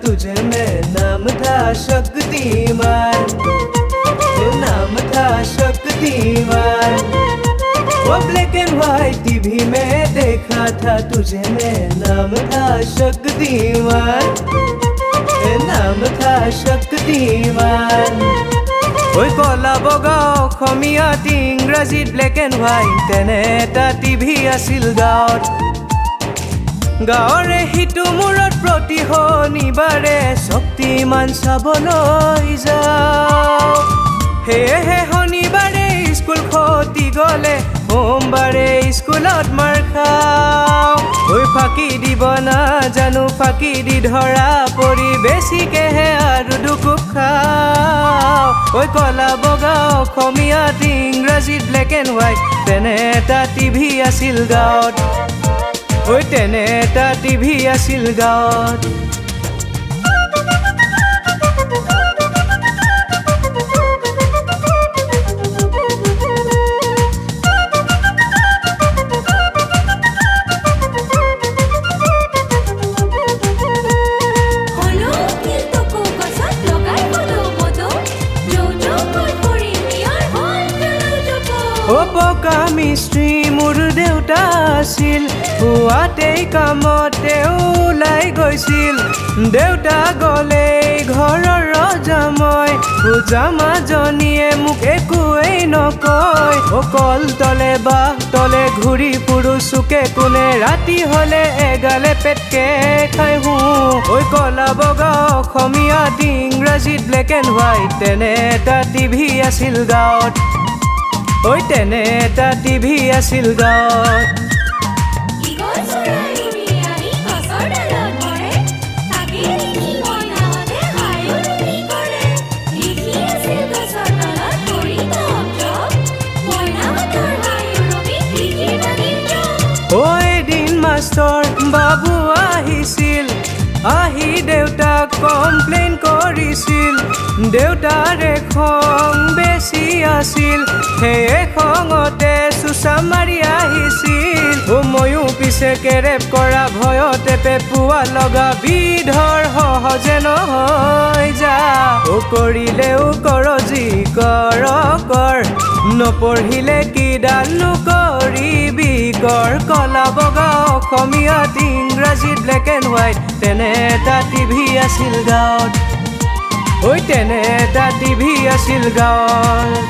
तुझे में नाम था शक्तिमान, नाम था शक्तिमान। वो ब्लैक एंड व्हाइट टीवी में देखा था तुझे में नाम था शक्तिमान, नाम था शक्तिमान। ওই কলা বগা অসমীয়াত ইংৰাজীত ব্লেক এণ্ড হোৱাইট তেনে এটা টিভি আছিল গাঁৱত। গাঁৱৰে সিটো মূৰত প্ৰতি শনিবাৰে শক্তিমান চাবলৈ যাওঁ। সেয়েহে শনিবাৰে স্কুল খতি গ'লে সোমবাৰে স্কুলত মাৰ খাওঁ। ঐ ফাঁকি দিব নাজানো, ফাঁকি দি ধৰা পৰি বেছিকেহে আৰু দুকুপ খাওঁ। ঐ কলা বগা অসমীয়াত ইংৰাজীত ব্লেক এণ্ড হোৱাইট তেনে এটা টিভি আছিল গাঁৱত। ঐ তেনে এটা টিভি আছিল গাঁৱত। পকা মিস্ত্ৰী মোৰ দেউতা আছিল, পুৱাতেই কামতে ওলাই গৈছিল। দেউতা গ'লে ঘৰৰ ৰজা মই, পূজা মাজনীয়ে মোক একোৱেই নকয়। অকল তলে বাহ তলে ঘূৰি ফুৰো চুকে কোণে, ৰাতি হ'লে এগালে পেটকে খাই শুওঁ। ঐ কলা বগা অসমীয়াত ইংৰাজীত ব্লেক এণ্ড হোৱাইট তেনে এটা টিভি আছিল গাঁৱত। ঐ তেনে এটা টিভি আছিল গাঁৱত। এদিন মাষ্টৰ বাবু আহিছিল, আহি দেউতাক কমপ্লেইন কৰিছিল। দেউতাৰে খং বেছি আছিল, সেয়ে খঙতে চুচা মাৰি আহিছিল। ময়ো পিছে কেৰেপ কৰা ভয়তে পেপুৱা লগা বিধৰ সহজে নহয় যা। কৰিলেও কৰ যি কৰ কৰ, নপঢ়িলে কিডালনো কৰিবি কৰ। কলা বগা অসমীয়াত ইংৰাজীত ব্লেক এণ্ড হোৱাইট তেনে এটা টিভি আছিল গাঁৱত। ঐ তেনে এটা টিভি আছিল গাঁৱত।